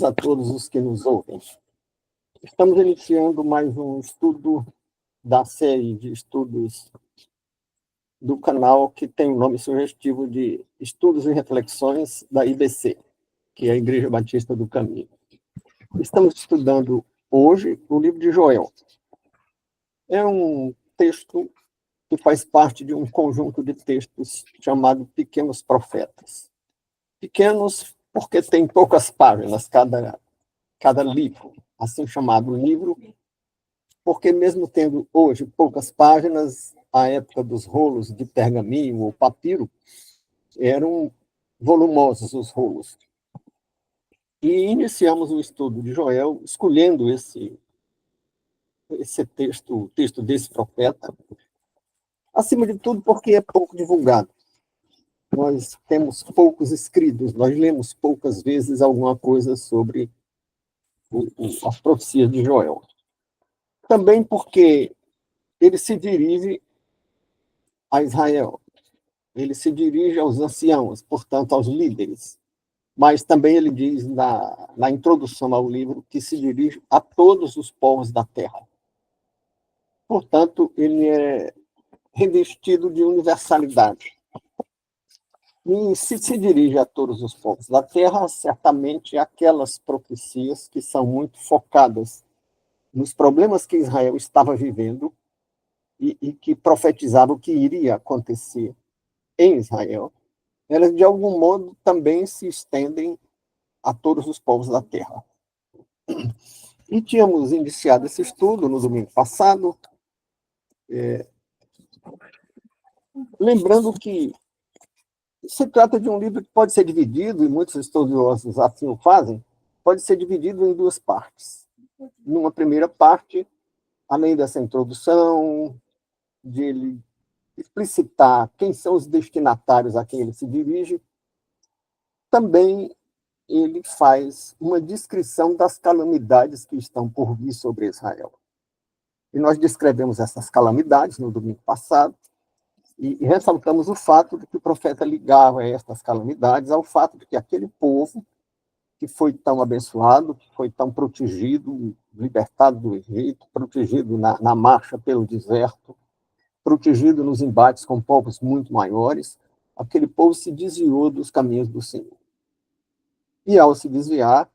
A todos os que nos ouvem. Estamos iniciando mais um estudo da série de estudos do canal que tem o nome sugestivo de Estudos e Reflexões da IBC, que é a Igreja Batista do Caminho. Estamos estudando hoje o livro de Joel. É um texto que faz parte de um conjunto de textos chamado Pequenos Profetas. Pequenos porque tem poucas páginas cada livro, assim chamado livro, porque mesmo tendo hoje poucas páginas, à época dos rolos de pergaminho ou papiro, eram volumosos os rolos. E iniciamos o estudo de Joel escolhendo esse texto, o texto desse profeta, acima de tudo porque é pouco divulgado. Nós temos poucos escritos, nós lemos poucas vezes alguma coisa sobre as profecias de Joel. Também porque ele se dirige a Israel, ele se dirige aos anciãos, portanto, aos líderes. Mas também ele diz na introdução ao livro que se dirige a todos os povos da terra. Portanto, ele é revestido de universalidade. E se dirige a todos os povos da terra, certamente aquelas profecias que são muito focadas nos problemas que Israel estava vivendo e que profetizavam o que iria acontecer em Israel, elas de algum modo também se estendem a todos os povos da terra. E tínhamos iniciado esse estudo no domingo passado, lembrando que se trata de um livro que pode ser dividido, e muitos estudiosos assim o fazem, pode ser dividido em duas partes. Numa primeira parte, além dessa introdução, de ele explicitar quem são os destinatários a quem ele se dirige, também ele faz uma descrição das calamidades que estão por vir sobre Israel. E nós descrevemos essas calamidades no domingo passado, e ressaltamos o fato de que o profeta ligava estas calamidades ao fato de que aquele povo que foi tão abençoado, que foi tão protegido, libertado do Egito, protegido na marcha pelo deserto, protegido nos embates com povos muito maiores, aquele povo se desviou dos caminhos do Senhor. E ao se desviar,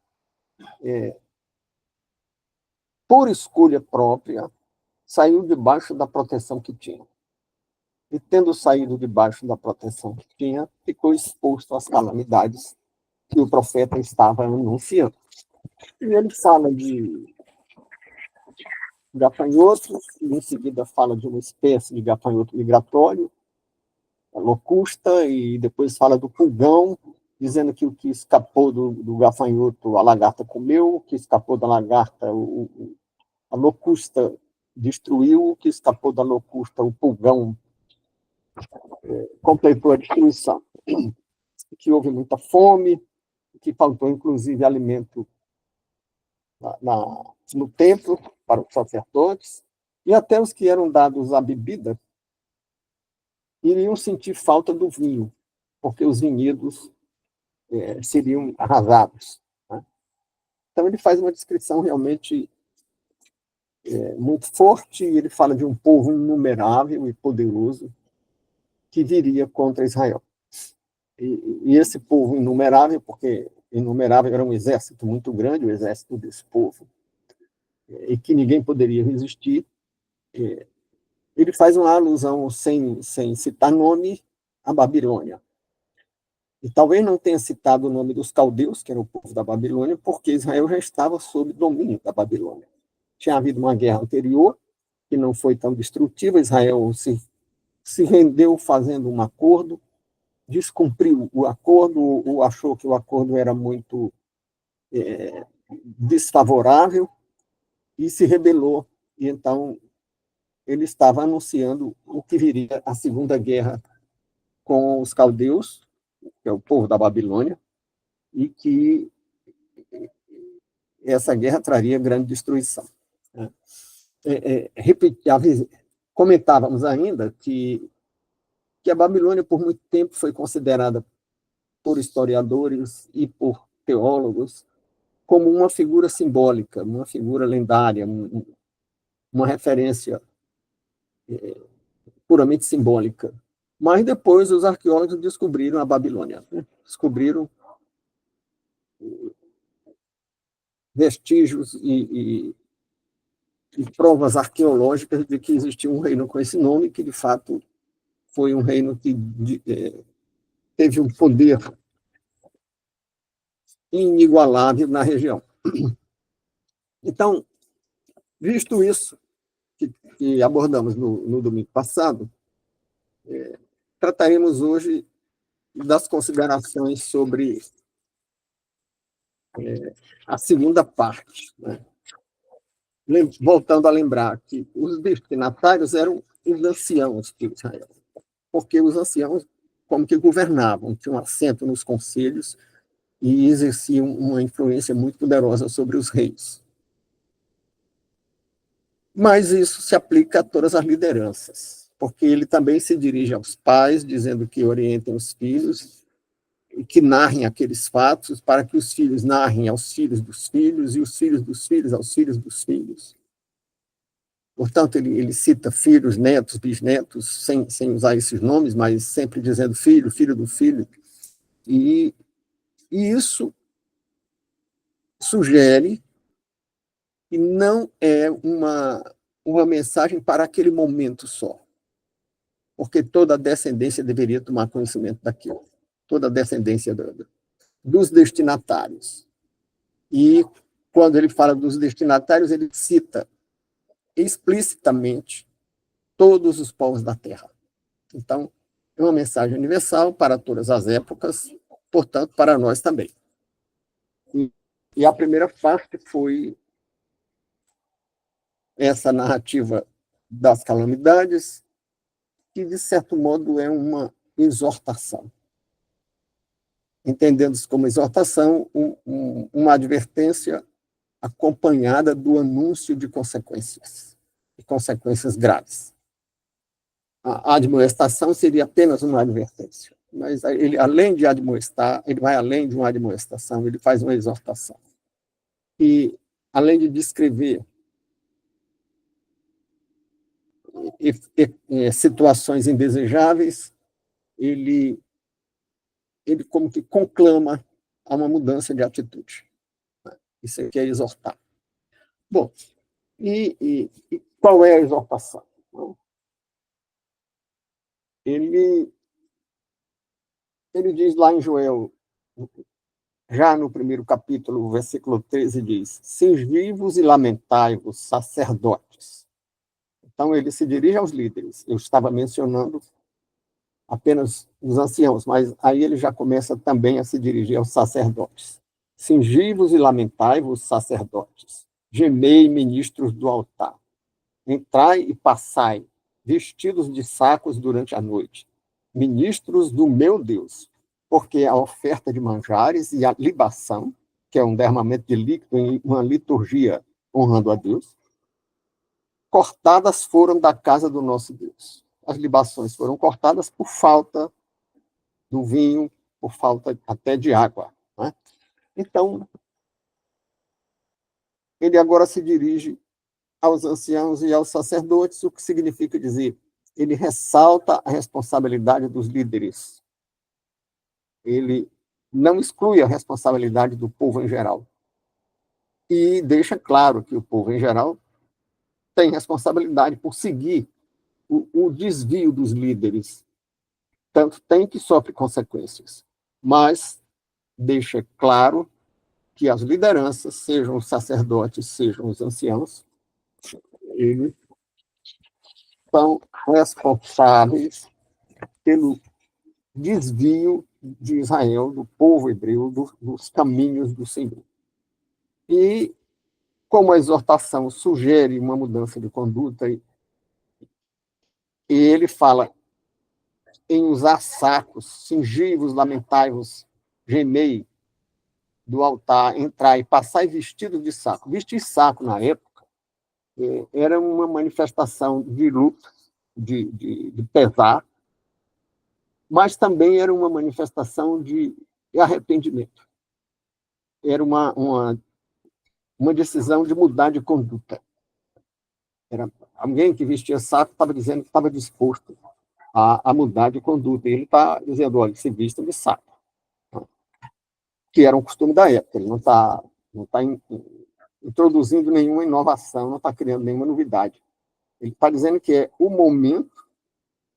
por escolha própria, saiu debaixo da proteção que tinha. E tendo saído debaixo da proteção que tinha, ficou exposto às calamidades que o profeta estava anunciando. E ele fala de gafanhotos, e em seguida fala de uma espécie de gafanhoto migratório, a locusta, e depois fala do pulgão, dizendo que o que escapou do gafanhoto a lagarta comeu, o que escapou da lagarta a locusta destruiu, o que escapou da locusta o pulgão completou a destruição. Que houve muita fome, que faltou, inclusive, alimento no templo para os sacerdotes, e até os que eram dados à bebida iriam sentir falta do vinho, porque os vinhedos seriam arrasados. Né? Então, ele faz uma descrição realmente muito forte, e ele fala de um povo inumerável e poderoso que viria contra Israel. E esse povo inumerável, porque inumerável era um exército muito grande, o exército desse povo, e que ninguém poderia resistir, ele faz uma alusão, sem citar nome, à Babilônia. E talvez não tenha citado o nome dos caldeus, que era o povo da Babilônia, porque Israel já estava sob domínio da Babilônia. Tinha havido uma guerra anterior, que não foi tão destrutiva, Israel se rendeu fazendo um acordo, descumpriu o acordo, ou achou que o acordo era muito desfavorável, e se rebelou. E então ele estava anunciando o que viria a Segunda Guerra com os caldeus, que é o povo da Babilônia, e que essa guerra traria grande destruição. Comentávamos ainda que a Babilônia, por muito tempo, foi considerada por historiadores e por teólogos como uma figura simbólica, uma figura lendária, uma referência puramente simbólica. Mas depois os arqueólogos descobriram a Babilônia, né? Descobriram vestígios e provas arqueológicas de que existia um reino com esse nome, que de fato foi um reino que teve um poder inigualável na região. Então, visto isso que abordamos no domingo passado, trataremos hoje das considerações sobre a segunda parte, né? Voltando a lembrar que os destinatários eram os anciãos de Israel, porque os anciãos como que governavam, tinham assento nos conselhos e exerciam uma influência muito poderosa sobre os reis. Mas isso se aplica a todas as lideranças, porque ele também se dirige aos pais, dizendo que orientem os filhos e que narrem aqueles fatos para que os filhos narrem aos filhos dos filhos e os filhos dos filhos aos filhos dos filhos. Portanto, ele cita filhos, netos, bisnetos, sem usar esses nomes, mas sempre dizendo filho, filho do filho. E isso sugere que não é uma mensagem para aquele momento só, porque toda a descendência deveria tomar conhecimento daquilo, toda a descendência dos destinatários. E quando ele fala dos destinatários, ele cita explicitamente todos os povos da terra. Então, é uma mensagem universal para todas as épocas, portanto, para nós também. E a primeira parte foi essa narrativa das calamidades, que, de certo modo, é uma exortação. Entendendo-se como exortação, uma advertência acompanhada do anúncio de consequências, e consequências graves. A admoestação seria apenas uma advertência, mas ele, além de admoestar, ele vai além de uma admoestação, ele faz uma exortação. E, além de descrever situações indesejáveis, ele como que conclama a uma mudança de atitude. Isso aqui é exortar. Bom, e qual é a exortação? Ele diz lá em Joel, já no primeiro capítulo, versículo 13, diz: Cingivos e lamentai-vos, sacerdotes. Então, ele se dirige aos líderes. Eu estava mencionando apenas os anciãos, mas aí ele já começa também a se dirigir aos sacerdotes. Cingivos e lamentai-vos, sacerdotes. Gemei, ministros do altar. Entrai e passai, vestidos de sacos durante a noite. Ministros do meu Deus, porque a oferta de manjares e a libação, que é um derramamento de líquido em uma liturgia honrando a Deus, cortadas foram da casa do nosso Deus. As libações foram cortadas por falta do vinho, por falta até de água, né? Então, ele agora se dirige aos anciãos e aos sacerdotes, o que significa dizer, ele ressalta a responsabilidade dos líderes. Ele não exclui a responsabilidade do povo em geral. E deixa claro que o povo em geral tem responsabilidade por seguir o desvio dos líderes. Tanto tem que sofre consequências. Mas deixa claro que as lideranças, sejam os sacerdotes, sejam os anciãos, eles são responsáveis pelo desvio de Israel, do povo hebreu, dos caminhos do Senhor. E, como a exortação sugere uma mudança de conduta, e ele fala em usar sacos, cingivos, lamentai-vos, gemei do altar, entrar e passar vestido de saco. Vestir saco, na época, era uma manifestação de luto, de pesar, mas também era uma manifestação de arrependimento. Era uma uma decisão de mudar de conduta. Era alguém que vestia saco estava dizendo que estava disposto a mudar de conduta. E ele está dizendo, olha, se vista de saco, que era um costume da época. Ele não tá introduzindo nenhuma inovação, não está criando nenhuma novidade. Ele está dizendo que é o momento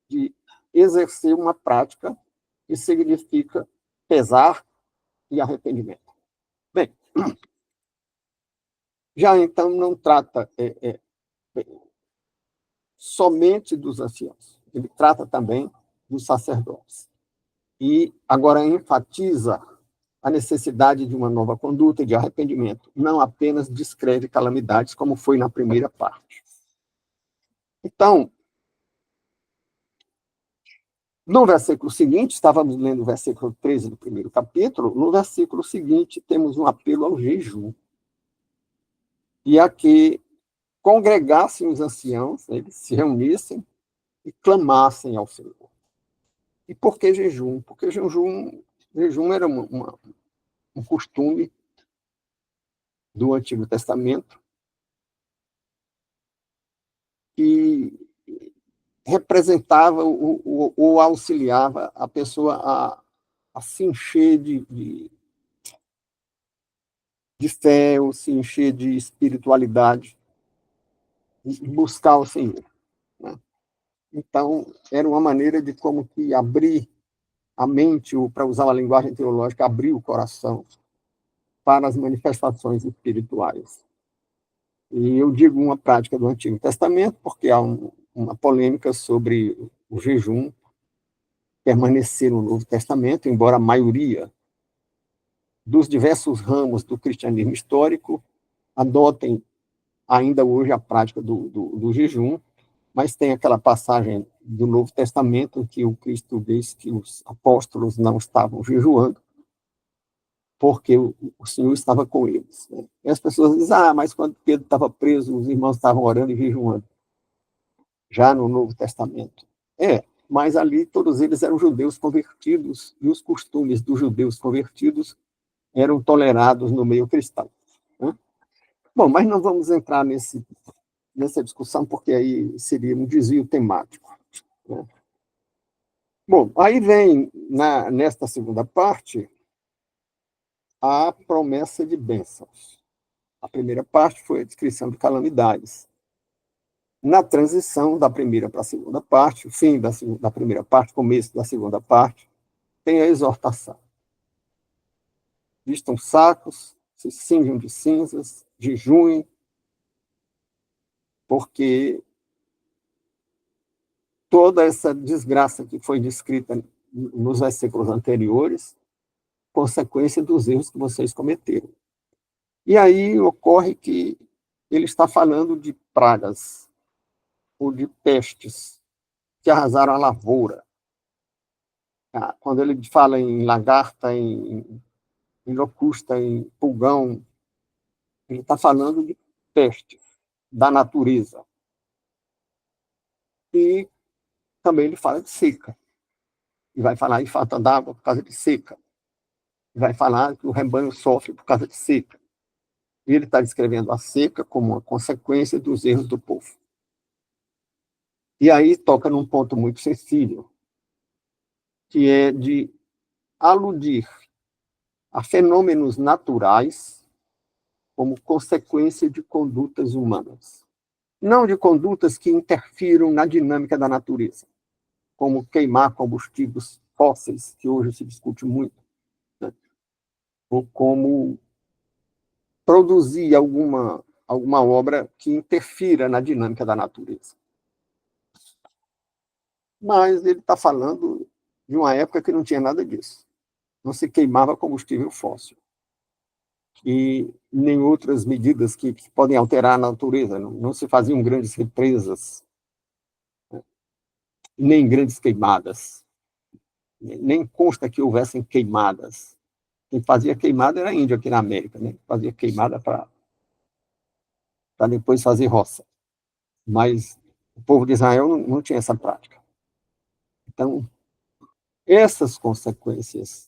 de exercer uma prática que significa pesar e arrependimento. Bem, já então não trata somente dos anciãos, ele trata também dos sacerdotes. E agora enfatiza a necessidade de uma nova conduta e de arrependimento, não apenas descreve calamidades, como foi na primeira parte. Então, no versículo seguinte, estávamos lendo o versículo 13 do primeiro capítulo, no versículo seguinte temos um apelo ao jejum. E a que congregassem os anciãos, eles se reunissem e clamassem ao Senhor. E por que jejum? Porque jejum era um costume do Antigo Testamento que representava ou auxiliava a pessoa a se encher de fé, ou se encher de espiritualidade, e buscar o Senhor. Né? Então, era uma maneira de como que abrir a mente, ou, para usar uma linguagem teológica, abrir o coração para as manifestações espirituais. E eu digo uma prática do Antigo Testamento, porque há uma polêmica sobre o jejum permanecer no Novo Testamento, embora a maioria dos diversos ramos do cristianismo histórico adotem ainda hoje a prática do jejum, mas tem aquela passagem do Novo Testamento em que o Cristo diz que os apóstolos não estavam jejuando, porque o Senhor estava com eles. Né? E as pessoas dizem, mas quando Pedro estava preso, os irmãos estavam orando e jejuando. Já no Novo Testamento. Mas ali todos eles eram judeus convertidos, e os costumes dos judeus convertidos eram tolerados no meio cristão. Né? Bom, mas não vamos entrar nessa discussão, porque aí seria um desvio temático. Né? Bom, aí vem, nesta segunda parte, a promessa de bênçãos. A primeira parte foi a descrição de calamidades. Na transição da primeira para a segunda parte, o fim da primeira parte, começo da segunda parte, tem a exortação. Vistam sacos, se cinjam de cinzas, jejuem, porque toda essa desgraça que foi descrita nos versículos anteriores, consequência dos erros que vocês cometeram. E aí ocorre que ele está falando de pragas, ou de pestes, que arrasaram a lavoura. Quando ele fala em lagarta, em locusta, em pulgão, ele está falando de pestes da natureza. E também ele fala de seca. E vai falar de falta d'água por causa de seca. E vai falar que o rebanho sofre por causa de seca. E ele está descrevendo a seca como uma consequência dos erros do povo. E aí toca num ponto muito sensível, que é de aludir a fenômenos naturais como consequência de condutas humanas. Não de condutas que interfiram na dinâmica da natureza, como queimar combustíveis fósseis, que hoje se discute muito, né? Ou como produzir alguma obra que interfira na dinâmica da natureza. Mas ele está falando de uma época que não tinha nada disso. Não se queimava combustível fóssil. E nem outras medidas que podem alterar a natureza. Não se faziam grandes represas, né? Nem grandes queimadas. Nem consta que houvessem queimadas. Quem fazia queimada era a Índia aqui na América, né? Fazia queimada para depois fazer roça. Mas o povo de Israel não tinha essa prática. Então, essas consequências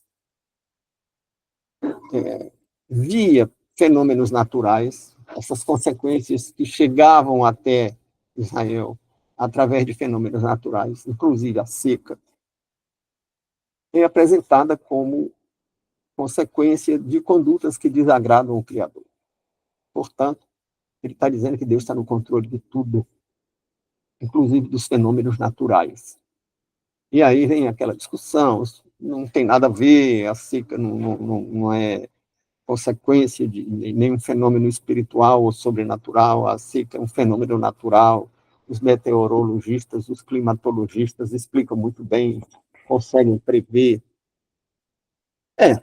via fenômenos naturais, essas consequências que chegavam até Israel através de fenômenos naturais, inclusive a seca, é apresentada como consequência de condutas que desagradam o Criador. Portanto, ele está dizendo que Deus está no controle de tudo, inclusive dos fenômenos naturais. E aí vem aquela discussão, não tem nada a ver, a seca não é consequência de nenhum fenômeno espiritual ou sobrenatural, a seca é um fenômeno natural. Os meteorologistas, os climatologistas explicam muito bem, conseguem prever. É,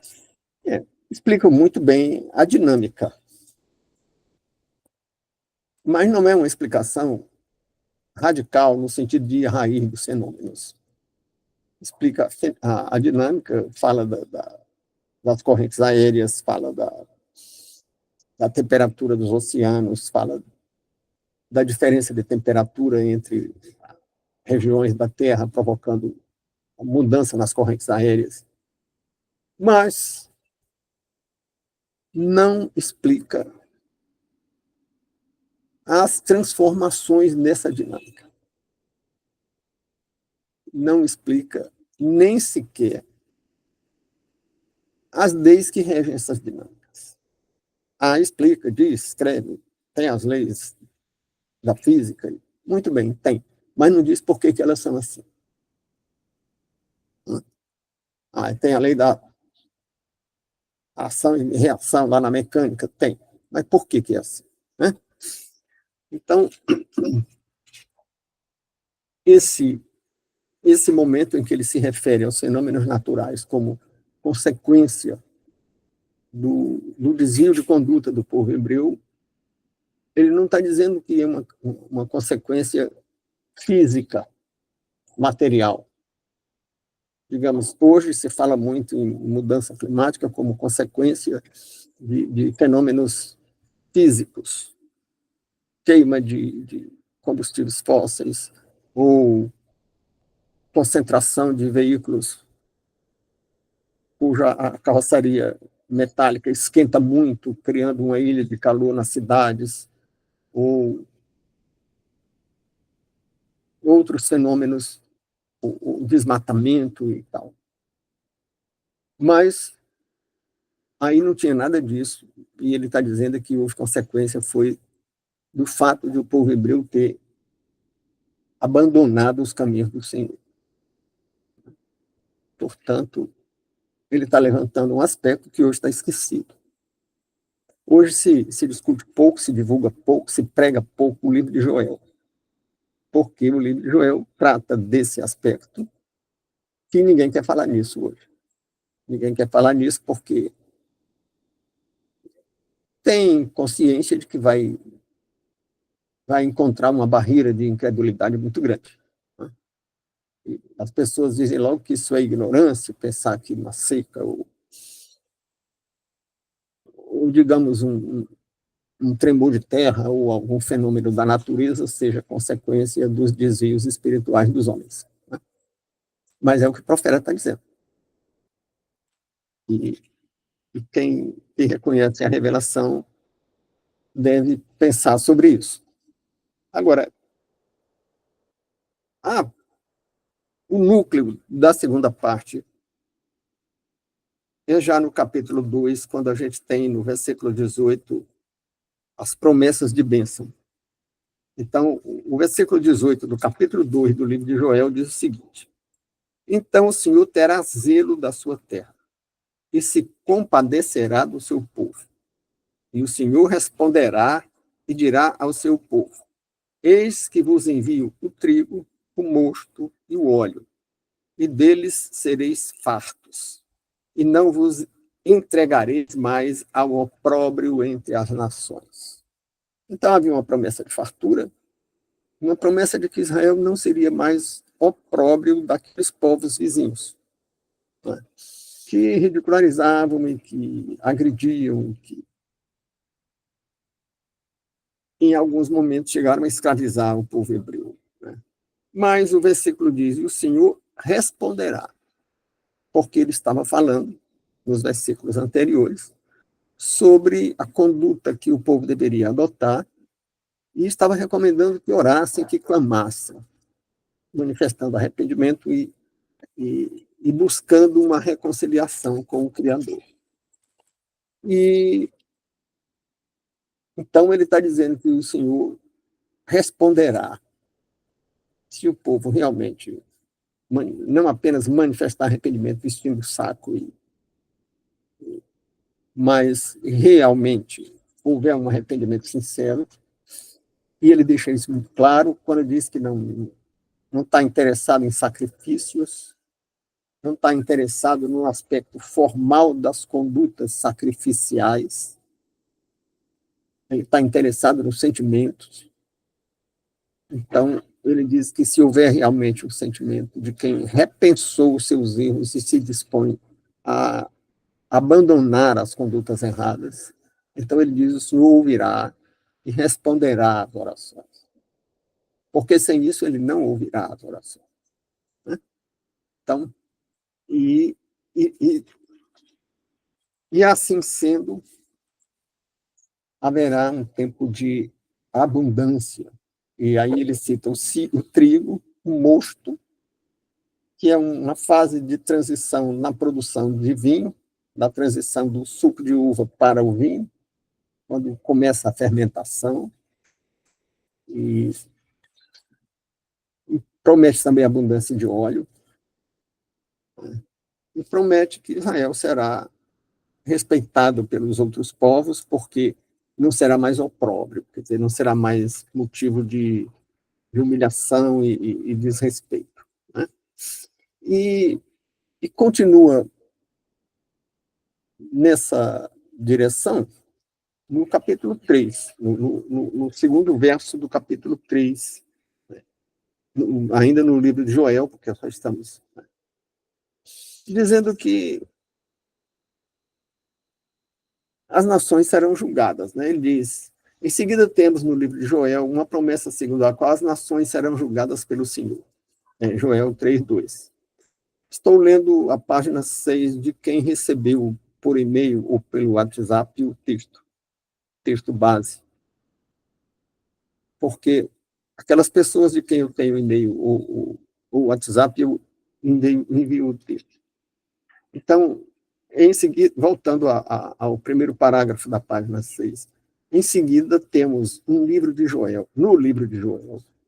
explicam muito bem a dinâmica, mas não é uma explicação radical no sentido de ir à raiz dos fenômenos. Explica a dinâmica, fala das correntes aéreas, fala da temperatura dos oceanos, fala da diferença de temperatura entre regiões da Terra, provocando mudança nas correntes aéreas. Mas não explica as transformações nessa dinâmica. Não explica nem sequer as leis que regem essas dinâmicas. Explica, diz, escreve, tem as leis da física, muito bem, tem, mas não diz por que elas são assim. Tem a lei da ação e reação lá na mecânica, tem, mas por que é assim? Né? Então, esse momento em que ele se refere aos fenômenos naturais como consequência do desvio de conduta do povo hebreu, ele não está dizendo que é uma consequência física, material. Digamos, hoje se fala muito em mudança climática como consequência de fenômenos físicos, queima de combustíveis fósseis ou concentração de veículos cuja a carroceria metálica esquenta muito, criando uma ilha de calor nas cidades, ou outros fenômenos, o desmatamento e tal. Mas aí não tinha nada disso, e ele está dizendo que houve consequência foi do fato de o povo hebreu ter abandonado os caminhos do Senhor. Portanto, ele está levantando um aspecto que hoje está esquecido. Hoje se discute pouco, se divulga pouco, se prega pouco o livro de Joel, porque o livro de Joel trata desse aspecto que ninguém quer falar nisso hoje. Ninguém quer falar nisso porque tem consciência de que vai encontrar uma barreira de incredulidade muito grande. Né? E as pessoas dizem logo que isso é ignorância, pensar que uma seca ou digamos, um tremor de terra ou algum fenômeno da natureza seja consequência dos desvios espirituais dos homens. Né? Mas é o que o profeta está dizendo. E quem reconhece a revelação deve pensar sobre isso. Agora, o núcleo da segunda parte é já no capítulo 2, quando a gente tem no versículo 18 as promessas de bênção. Então, o versículo 18 do capítulo 2 do livro de Joel diz o seguinte: então o Senhor terá zelo da sua terra e se compadecerá do seu povo. E o Senhor responderá e dirá ao seu povo: eis que vos envio o trigo, o mosto e o óleo, e deles sereis fartos, e não vos entregareis mais ao opróbrio entre as nações. Então havia uma promessa de fartura, uma promessa de que Israel não seria mais opróbrio daqueles povos vizinhos, né? Que ridicularizavam e que agrediam, e que em alguns momentos chegaram a escravizar o povo hebreu. Né? Mas o versículo diz: e o Senhor responderá, porque ele estava falando, nos versículos anteriores, sobre a conduta que o povo deveria adotar e estava recomendando que orassem, que clamassem, manifestando arrependimento e buscando uma reconciliação com o Criador. E então ele está dizendo que o Senhor responderá se o povo realmente não apenas manifestar arrependimento vestindo o saco, mas realmente houver um arrependimento sincero. E ele deixa isso muito claro quando diz que não está interessado em sacrifícios, não está interessado no aspecto formal das condutas sacrificiais, ele está interessado nos sentimentos. Então, ele diz que se houver realmente o sentimento de quem repensou os seus erros e se dispõe a abandonar as condutas erradas, então ele diz: o Senhor ouvirá e responderá às orações. Porque sem isso ele não ouvirá as orações. Né? Então, e, e, e assim sendo, haverá um tempo de abundância. E aí ele cita o trigo, o mosto, que é uma fase de transição na produção de vinho, da transição do suco de uva para o vinho, quando começa a fermentação, e promete também abundância de óleo, e promete que Israel será respeitado pelos outros povos, porque não será mais opróbrio, quer dizer, não será mais motivo de humilhação e desrespeito. Né? E, e continua nessa direção no capítulo 3, no segundo verso do capítulo 3, né? Ainda no livro de Joel, porque só estamos, né? Dizendo que as nações serão julgadas. Né? Ele diz, em seguida temos no livro de Joel uma promessa segundo a qual as nações serão julgadas pelo Senhor. Joel 3:2. Estou lendo a página 6 de quem recebeu por e-mail ou pelo WhatsApp o texto base. Porque aquelas pessoas de quem eu tenho e-mail ou WhatsApp, eu envio o texto. Então, em seguida, voltando ao primeiro parágrafo da página 6, em seguida temos no livro de Joel,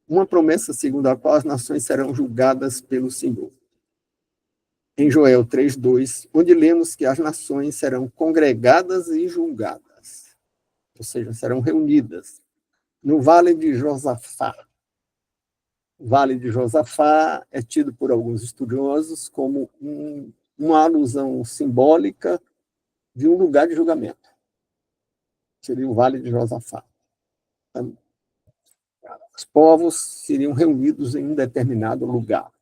uma promessa segundo a qual as nações serão julgadas pelo Senhor. Em Joel 3:2, onde lemos que as nações serão congregadas e julgadas, ou seja, serão reunidas no Vale de Josafá. O Vale de Josafá é tido por alguns estudiosos como uma alusão simbólica de um lugar de julgamento. Seria o Vale de Josafá. Então, os povos seriam reunidos em um determinado lugar.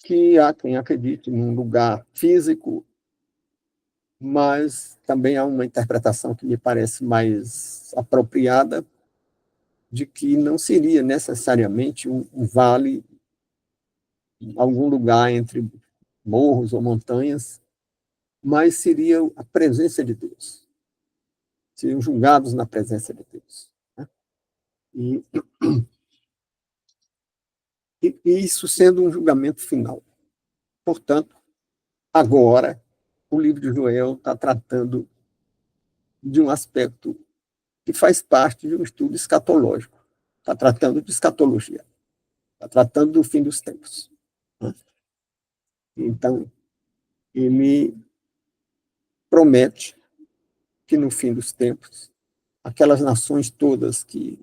Que há quem acredite num lugar físico, mas também há uma interpretação que me parece mais apropriada, de que não seria necessariamente um vale, algum lugar entre morros ou montanhas, mas seria a presença de Deus. Seriam julgados na presença de Deus. Né? E isso sendo um julgamento final. Portanto, agora, o livro de Joel está tratando de um aspecto que faz parte de um estudo escatológico. Está tratando de escatologia. Está tratando do fim dos tempos. Né? Então, ele promete que no fim dos tempos, aquelas nações todas que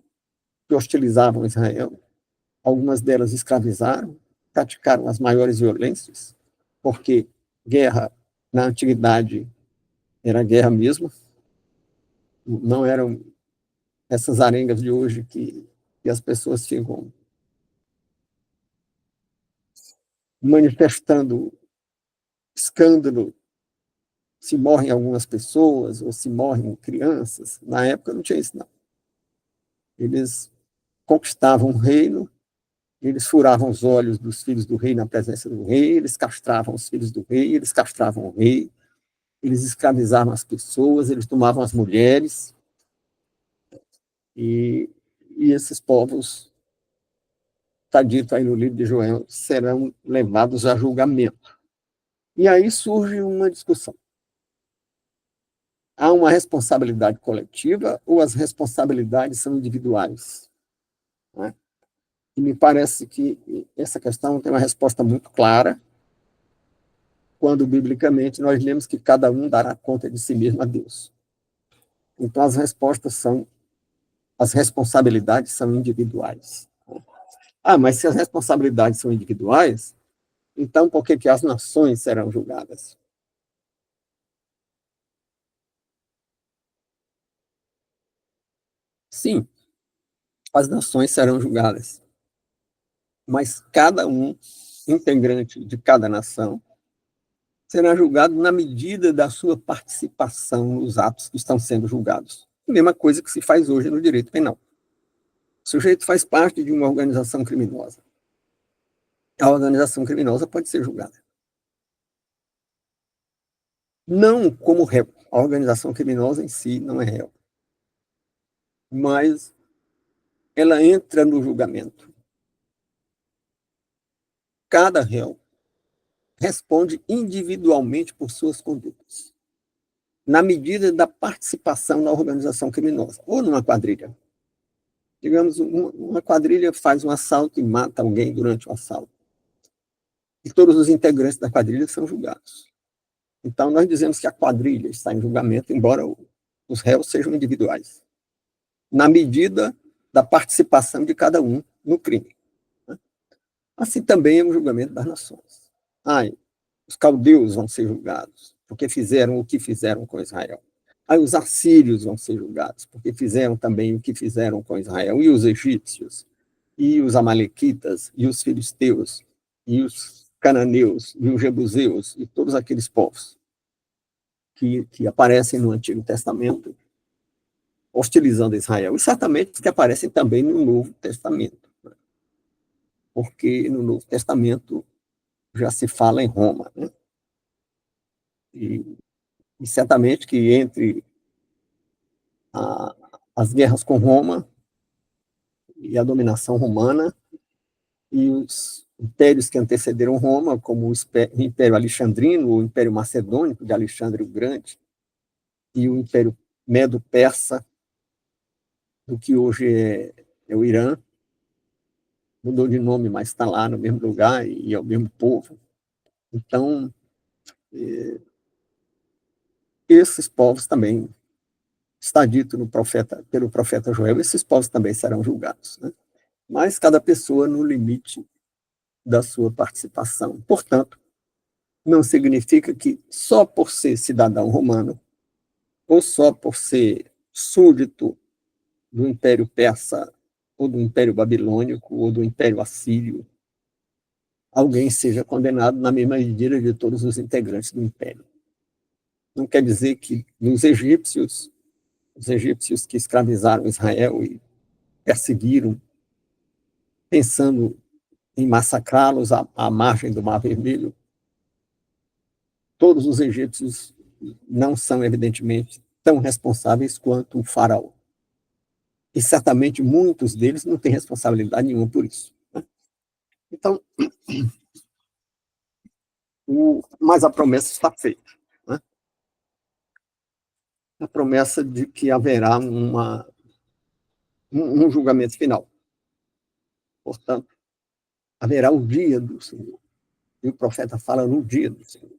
hostilizavam Israel, algumas delas escravizaram, praticaram as maiores violências, porque guerra na antiguidade era guerra mesmo, não eram essas arengas de hoje que as pessoas ficam manifestando escândalo se morrem algumas pessoas ou se morrem crianças. Na época não tinha isso, não. Eles conquistavam o reino, eles furavam os olhos dos filhos do rei na presença do rei, eles castravam os filhos do rei, eles castravam o rei, eles escravizavam as pessoas, eles tomavam as mulheres, e, e esses povos, está dito aí no livro de Joel, serão levados a julgamento. E aí surge uma discussão. Há uma responsabilidade coletiva ou as responsabilidades são individuais? Né? E me parece que essa questão tem uma resposta muito clara, quando, biblicamente, nós lemos que cada um dará conta de si mesmo a Deus. Então, as responsabilidades são individuais. Ah, mas se as responsabilidades são individuais, então por que as nações serão julgadas? Sim, as nações serão julgadas, mas cada um integrante de cada nação será julgado na medida da sua participação nos atos que estão sendo julgados. A mesma coisa que se faz hoje no direito penal. O sujeito faz parte de uma organização criminosa. A organização criminosa pode ser julgada. Não como réu. A organização criminosa em si não é réu. Mas ela entra no julgamento. Cada réu responde individualmente por suas condutas, na medida da participação na organização criminosa, ou numa quadrilha. Digamos, uma quadrilha faz um assalto e mata alguém durante o assalto. E todos os integrantes da quadrilha são julgados. Então, nós dizemos que a quadrilha está em julgamento, embora os réus sejam individuais, na medida da participação de cada um no crime. Assim também é o julgamento das nações. Os caldeus vão ser julgados, porque fizeram o que fizeram com Israel. Os assírios vão ser julgados, porque fizeram também o que fizeram com Israel. E os egípcios, e os amalequitas, e os filisteus, e os cananeus, e os jebuseus, e todos aqueles povos que aparecem no Antigo Testamento, hostilizando Israel. E certamente que aparecem também no Novo Testamento, porque no Novo Testamento já se fala em Roma, né? E certamente que entre as guerras com Roma e a dominação romana e os impérios que antecederam Roma, como o Império Alexandrino, o Império Macedônico de Alexandre o Grande, e o Império Medo-Persa, do que hoje é o Irã, mudou de nome, mas está lá no mesmo lugar e é o mesmo povo. Então, esses povos também, está dito pelo profeta Joel, esses povos também serão julgados, né? Mas cada pessoa no limite da sua participação. Portanto, não significa que só por ser cidadão romano, ou só por ser súdito do Império Persa, ou do Império Babilônico, ou do Império Assírio, alguém seja condenado na mesma medida de todos os integrantes do Império. Não quer dizer que os egípcios que escravizaram Israel e perseguiram, pensando em massacrá-los à margem do Mar Vermelho, todos os egípcios não são, evidentemente, tão responsáveis quanto o faraó. E certamente muitos deles não têm responsabilidade nenhuma por isso. Então, mas a promessa está feita, né? A promessa de que haverá um julgamento final. Portanto, haverá o dia do Senhor. E o profeta fala no dia do Senhor.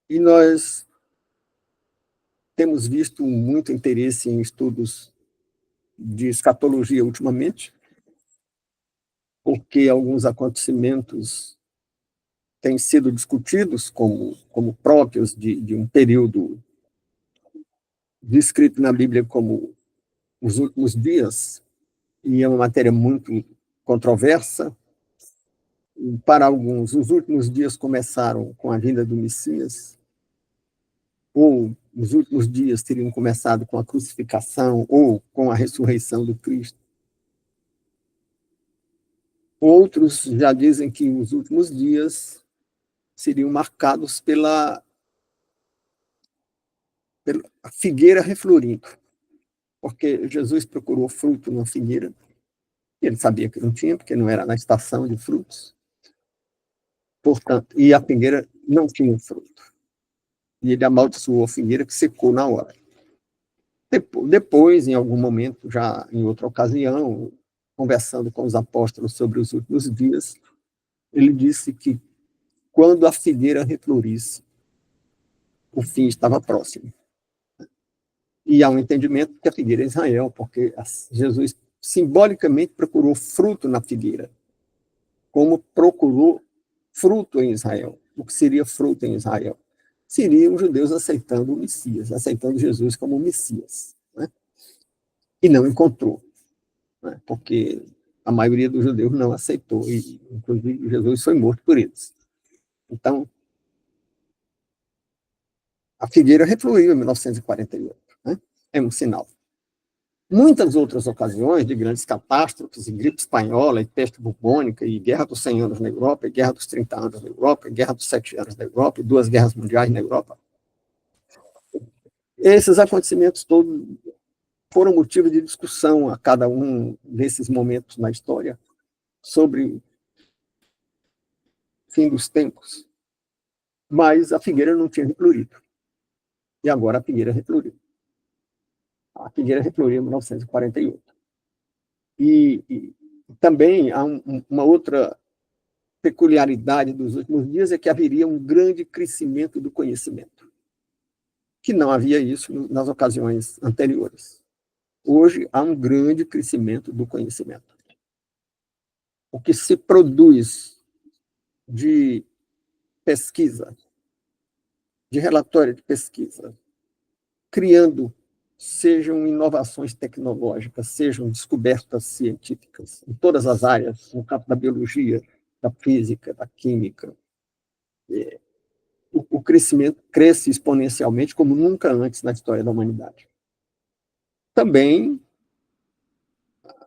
E nós temos visto muito interesse em estudos de escatologia ultimamente, porque alguns acontecimentos têm sido discutidos como próprios de um período descrito na Bíblia como os últimos dias, e é uma matéria muito controversa. Para alguns, os últimos dias começaram com a vinda do Messias, ou os últimos dias teriam começado com a crucificação ou com a ressurreição do Cristo. Outros já dizem que os últimos dias seriam marcados pela a figueira reflorindo, porque Jesus procurou fruto na figueira, e ele sabia que não tinha, porque não era na estação de frutos, portanto, e a figueira não tinha fruto. E ele amaldiçoou a figueira, que secou na hora. Depois, em algum momento, já em outra ocasião, conversando com os apóstolos sobre os últimos dias, ele disse que quando a figueira reflorisse, o fim estava próximo. E há um entendimento que a figueira é Israel, porque Jesus simbolicamente procurou fruto na figueira, como procurou fruto em Israel. O que seria fruto em Israel? Seriam os judeus aceitando o Messias, aceitando Jesus como o Messias. Né? E não encontrou, né? Porque a maioria dos judeus não aceitou, e inclusive Jesus foi morto por eles. Então, a figueira refluiu em 1948. Né? É um sinal. Muitas outras ocasiões de grandes catástrofes, e gripe espanhola, e peste bubônica, e guerra dos 100 anos na Europa, e guerra dos 30 anos na Europa, e guerra dos 7 anos na Europa, e 2 guerras mundiais na Europa. Esses acontecimentos todos foram motivo de discussão a cada um desses momentos na história sobre o fim dos tempos. Mas a figueira não tinha reflorido. E agora a figueira refloriu. A figueira refloriu em 1948. E também há uma outra peculiaridade dos últimos dias, é que haveria um grande crescimento do conhecimento, que não havia isso nas ocasiões anteriores. Hoje há um grande crescimento do conhecimento. O que se produz de pesquisa, de relatório de pesquisa, criando, sejam inovações tecnológicas, sejam descobertas científicas, em todas as áreas, no campo da biologia, da física, da química. O crescimento cresce exponencialmente como nunca antes na história da humanidade. Também,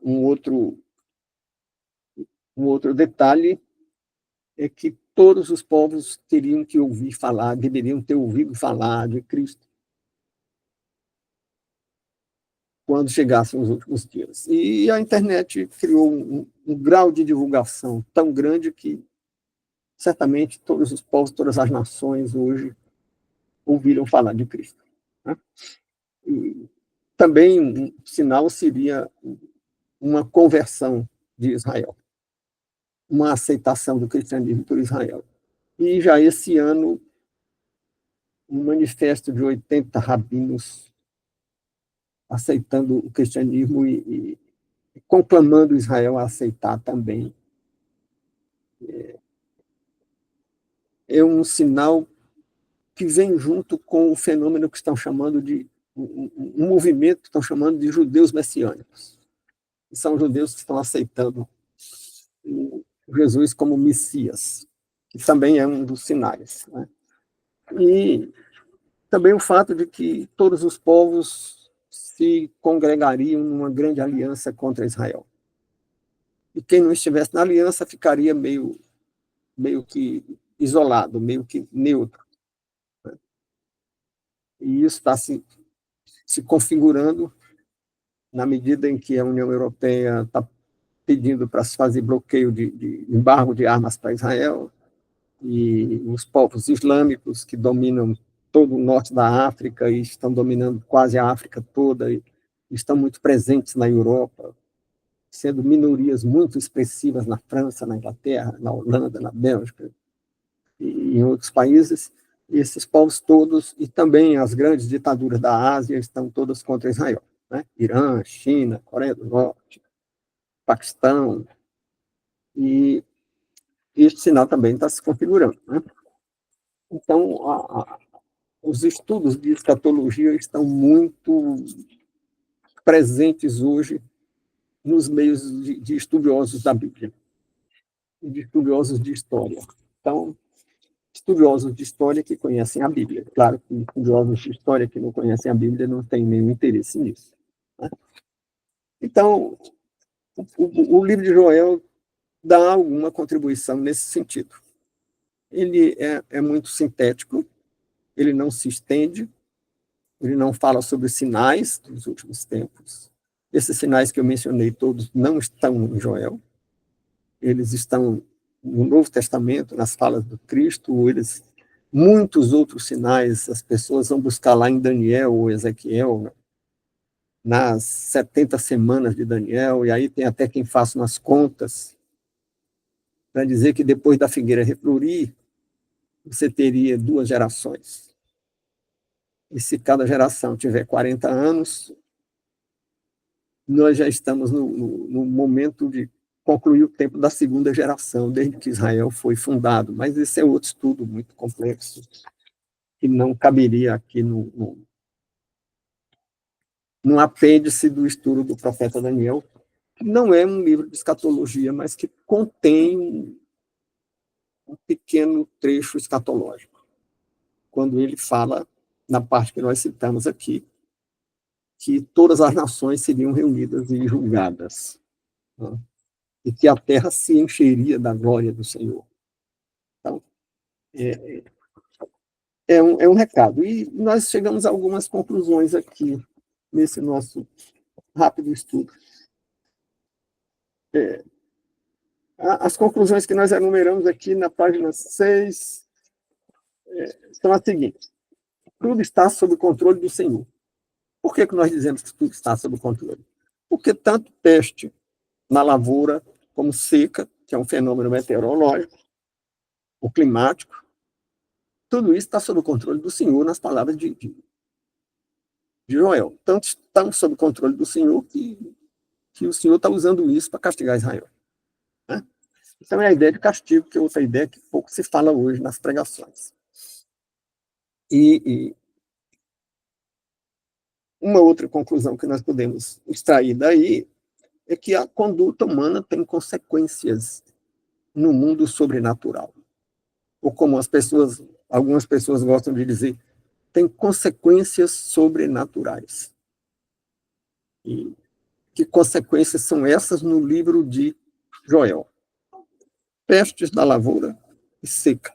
um outro detalhe é que todos os povos teriam que ouvir falar, deveriam ter ouvido falar de Cristo quando chegassem os últimos dias. E a internet criou um grau de divulgação tão grande que certamente todos os povos, todas as nações hoje ouviram falar de Cristo. Né? E também um sinal seria uma conversão de Israel, uma aceitação do cristianismo por Israel. E já esse ano, um manifesto de 80 rabinos aceitando o cristianismo e conclamando Israel a aceitar também. É um sinal que vem junto com o fenômeno que estão chamando de um movimento que estão chamando de judeus messiânicos. São judeus que estão aceitando Jesus como Messias, que também é um dos sinais. Né? E também o fato de que todos os povos se congregariam numa grande aliança contra Israel. E quem não estivesse na aliança ficaria meio que isolado, meio que neutro. Né? E isso está se configurando na medida em que a União Europeia está pedindo para se fazer bloqueio de embargo de armas para Israel, e os povos islâmicos que dominam todo o norte da África e estão dominando quase a África toda, e estão muito presentes na Europa, sendo minorias muito expressivas na França, na Inglaterra, na Holanda, na Bélgica e em outros países. Esses povos todos, e também as grandes ditaduras da Ásia, estão todas contra Israel. Né? Irã, China, Coreia do Norte, Paquistão, e este sinal também está se configurando. Né? Então, os estudos de escatologia estão muito presentes hoje nos meios de estudiosos da Bíblia, de estudiosos de história. Então, estudiosos de história que conhecem a Bíblia. Claro que estudiosos de história que não conhecem a Bíblia não têm nenhum interesse nisso. Né? Então, o livro de Joel dá alguma contribuição nesse sentido. Ele é muito sintético, ele não se estende, Ele não fala sobre os sinais dos últimos tempos. Esses sinais que eu mencionei todos não estão em Joel. Eles estão no Novo Testamento, nas falas do Cristo. Muitos outros sinais as pessoas vão buscar lá em Daniel ou Ezequiel, né? Nas 70 semanas de Daniel, e aí tem até quem faça umas contas para dizer que depois da figueira reflorir, você teria 2 gerações. E se cada geração tiver 40 anos, nós já estamos no momento de concluir o tempo da segunda geração, desde que Israel foi fundado. Mas esse é outro estudo muito complexo, que não caberia aqui no apêndice do estudo do profeta Daniel, que não é um livro de escatologia, mas que contém um pequeno trecho escatológico, quando ele fala, na parte que nós citamos aqui, que todas as nações seriam reunidas e julgadas, né? E que a terra se encheria da glória do Senhor. Então, é, é um recado. E nós chegamos a algumas conclusões aqui, nesse nosso rápido estudo. As conclusões que nós enumeramos aqui na página 6 são as seguintes. Tudo está sob o controle do Senhor. Por que nós dizemos que tudo está sob o controle? Porque tanto peste na lavoura, como seca, que é um fenômeno meteorológico, ou climático, tudo isso está sob o controle do Senhor, nas palavras de Joel. Tanto estão sob o controle do Senhor que o Senhor está usando isso para castigar Israel, né? Então é a ideia de castigo, que é outra ideia que pouco se fala hoje nas pregações. E uma outra conclusão que nós podemos extrair daí é que a conduta humana tem consequências no mundo sobrenatural. Ou como algumas pessoas gostam de dizer, tem consequências sobrenaturais. E que consequências são essas no livro de Joel? Pestes da lavoura e seca.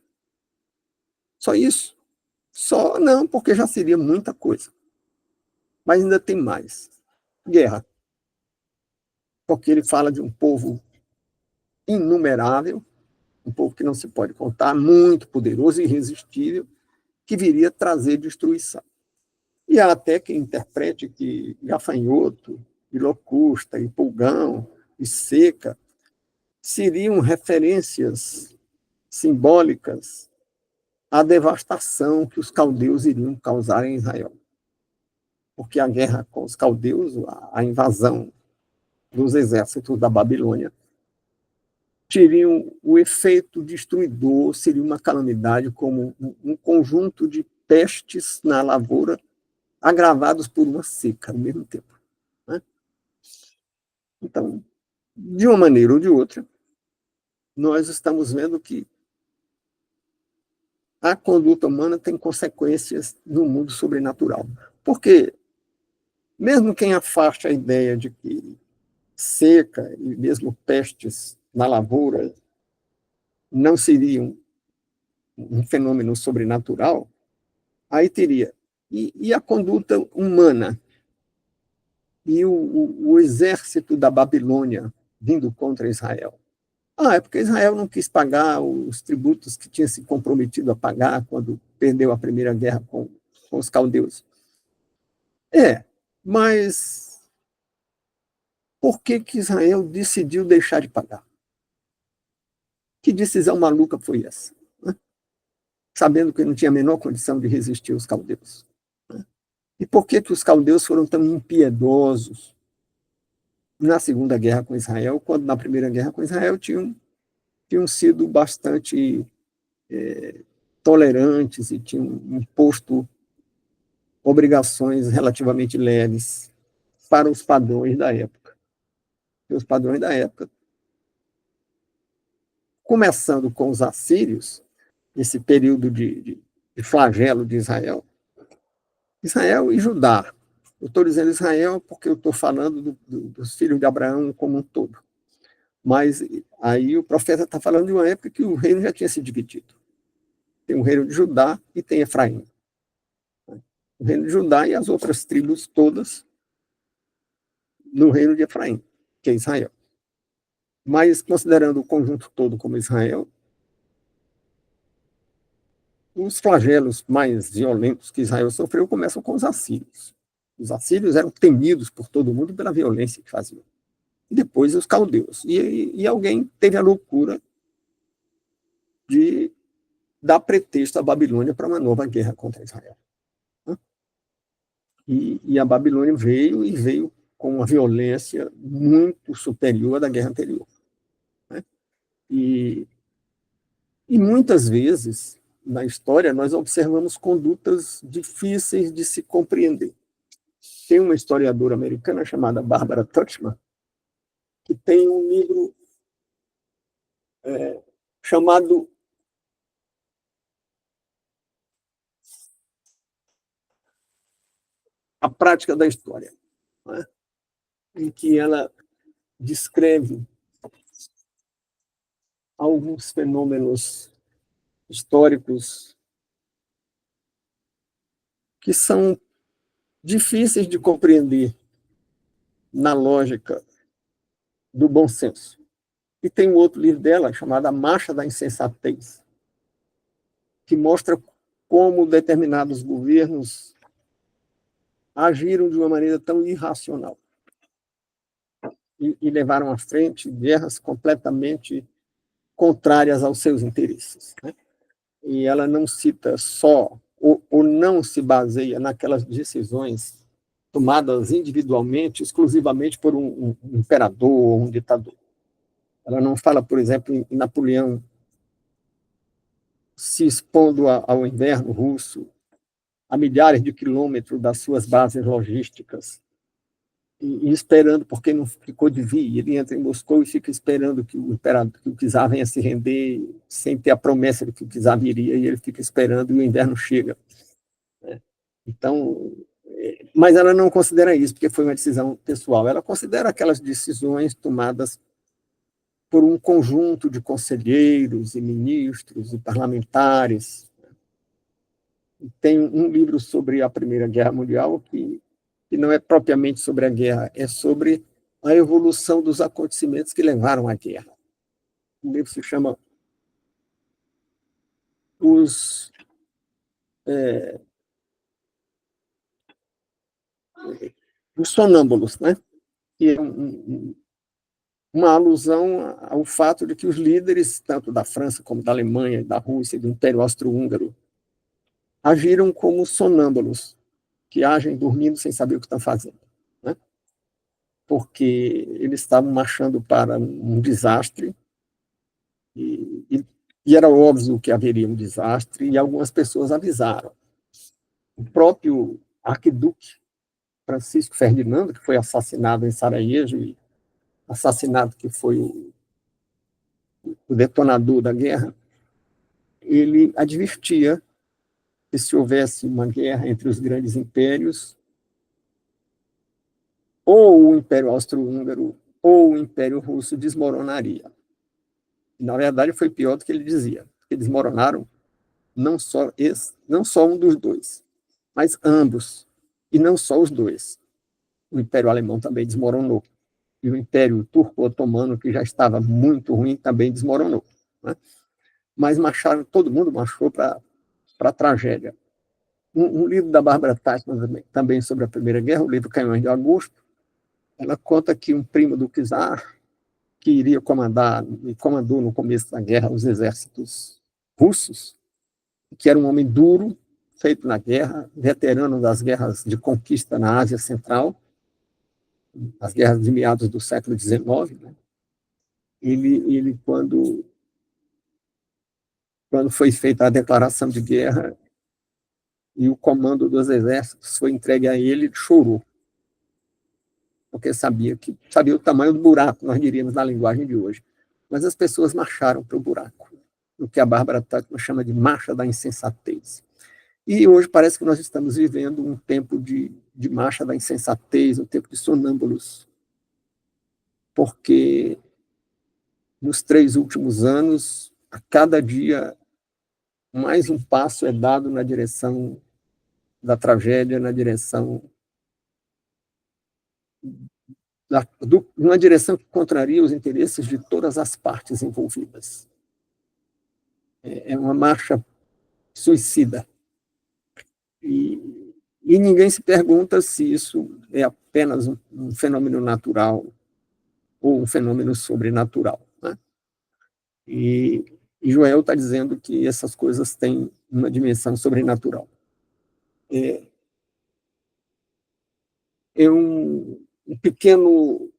Só isso? Só não, porque já seria muita coisa. Mas ainda tem mais. Guerra. Porque ele fala de um povo inumerável, um povo que não se pode contar, muito poderoso e irresistível, que viria trazer destruição. E há até quem interprete que gafanhoto, e locusta, e pulgão, e seca seriam referências simbólicas à devastação que os caldeus iriam causar em Israel. Porque a guerra com os caldeus, a invasão dos exércitos da Babilônia, teriam o efeito destruidor, seria uma calamidade como um conjunto de pestes na lavoura agravados por uma seca ao mesmo tempo, né? Então, de uma maneira ou de outra, nós estamos vendo que a conduta humana tem consequências no mundo sobrenatural. Porque, mesmo quem afaste a ideia de que seca e mesmo pestes na lavoura não seriam um fenômeno sobrenatural, aí teria. E a conduta humana? E o exército da Babilônia vindo contra Israel? É porque Israel não quis pagar os tributos que tinha se comprometido a pagar quando perdeu a primeira guerra com os caldeus. Mas por que Israel decidiu deixar de pagar? Que decisão maluca foi essa, né? Sabendo que não tinha a menor condição de resistir aos caldeus, né? E por que os caldeus foram tão impiedosos na Segunda Guerra com Israel, quando na Primeira Guerra com Israel tinham sido bastante tolerantes e tinham imposto obrigações relativamente leves para os padrões da época. E os padrões da época, começando com os assírios, esse período de flagelo de Israel e Judá. Eu estou dizendo Israel porque eu estou falando dos filhos de Abraão como um todo. Mas aí o profeta está falando de uma época que o reino já tinha se dividido. Tem o reino de Judá e tem Efraim. o reino de Judá e as outras tribos todas no reino de Efraim, que é Israel. Mas, considerando o conjunto todo como Israel, os flagelos mais violentos que Israel sofreu começam com os assírios. Os assírios eram temidos por todo mundo pela violência que faziam. E depois os caldeus. E alguém teve a loucura de dar pretexto à Babilônia para uma nova guerra contra Israel. E a Babilônia veio com uma violência muito superior à da guerra anterior. Né? E muitas vezes, na história, nós observamos condutas difíceis de se compreender. Tem uma historiadora americana chamada Barbara Tuchman, que tem um livro chamado A Prática da História, né? Em que ela descreve alguns fenômenos históricos que são difíceis de compreender na lógica do bom senso. E tem um outro livro dela, chamado A Marcha da Insensatez, que mostra como determinados governos agiram de uma maneira tão irracional e levaram à frente guerras completamente contrárias aos seus interesses. Né? E ela não cita só, ou não se baseia naquelas decisões tomadas individualmente, exclusivamente por um imperador ou um ditador. Ela não fala, por exemplo, em Napoleão se expondo ao inverno russo, a milhares de quilômetros das suas bases logísticas, e esperando, porque não ficou de vir. Ele entra em Moscou e fica esperando que o imperador, que o czar venha se render, sem ter a promessa de que o czar viria, e ele fica esperando e o inverno chega. Então, mas ela não considera isso, porque foi uma decisão pessoal. Ela considera aquelas decisões tomadas por um conjunto de conselheiros e ministros e parlamentares. Tem um livro sobre a Primeira Guerra Mundial que não é propriamente sobre a guerra, é sobre a evolução dos acontecimentos que levaram à guerra. O livro se chama Os Sonâmbulos, né? Que é uma alusão ao fato de que os líderes, tanto da França como da Alemanha, da Rússia, do Império Austro-Húngaro, agiram como sonâmbulos, que agem dormindo sem saber o que estão fazendo, né? Porque eles estavam marchando para um desastre e era óbvio que haveria um desastre e algumas pessoas avisaram. O próprio arquiduque Francisco Ferdinando, que foi assassinado em Sarajevo, e assassinado que foi o detonador da guerra, ele advertia que se houvesse uma guerra entre os grandes impérios, ou o Império Austro-Húngaro ou o Império Russo desmoronaria. E, na verdade, foi pior do que ele dizia, porque desmoronaram não só um dos dois, mas ambos, e não só os dois. O Império Alemão também desmoronou, e o Império Turco-Otomano, que já estava muito ruim, também desmoronou. Né? Mas todo mundo marchou para a tragédia. Um livro da Barbara Tuchman também sobre a Primeira Guerra, o livro Canhões de Agosto, ela conta que um primo do czar, que iria comandar, e comandou no começo da guerra os exércitos russos, que era um homem duro, feito na guerra, veterano das guerras de conquista na Ásia Central, as guerras de meados do século XIX, né? Ele quando foi feita a declaração de guerra e o comando dos exércitos foi entregue a ele, ele chorou, porque sabia o tamanho do buraco, nós diríamos na linguagem de hoje. Mas as pessoas marcharam para o buraco, o que a Barbara Tuchman chama de marcha da insensatez. E hoje parece que nós estamos vivendo um tempo de marcha da insensatez, um tempo de sonâmbulos, porque nos 3 últimos anos, a cada dia, mais um passo é dado na direção da tragédia na direção numa direção que contraria os interesses de todas as partes envolvidas. É uma marcha suicida. E ninguém se pergunta se isso é apenas um fenômeno natural ou um fenômeno sobrenatural, né? E Joel está dizendo que essas coisas têm uma dimensão sobrenatural. É um pequeno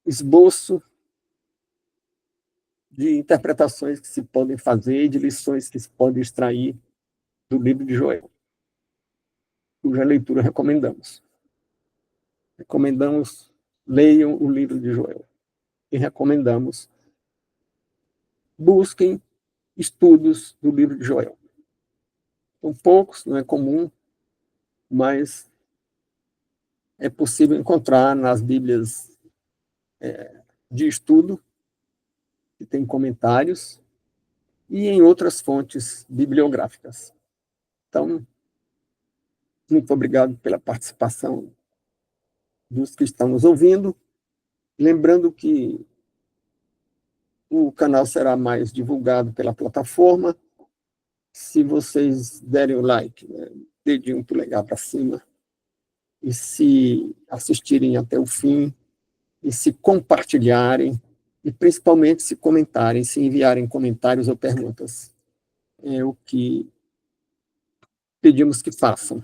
esboço de interpretações que se podem fazer e de lições que se podem extrair do livro de Joel, cuja leitura recomendamos. Recomendamos, leiam o livro de Joel. E recomendamos, busquem estudos do livro de Joel. São poucos, não é comum, mas é possível encontrar nas Bíblias de estudo, que tem comentários, e em outras fontes bibliográficas. Então, muito obrigado pela participação dos que estão nos ouvindo. Lembrando que o canal será mais divulgado pela plataforma. Se vocês derem o like, né, dedinho polegar para cima, e se assistirem até o fim, e se compartilharem, e principalmente se comentarem, se enviarem comentários ou perguntas. É o que pedimos que façam.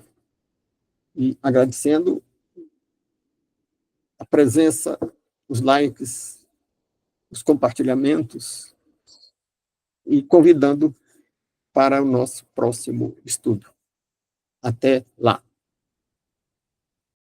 E agradecendo a presença, os likes, os compartilhamentos, e convidando para o nosso próximo estudo. Até lá!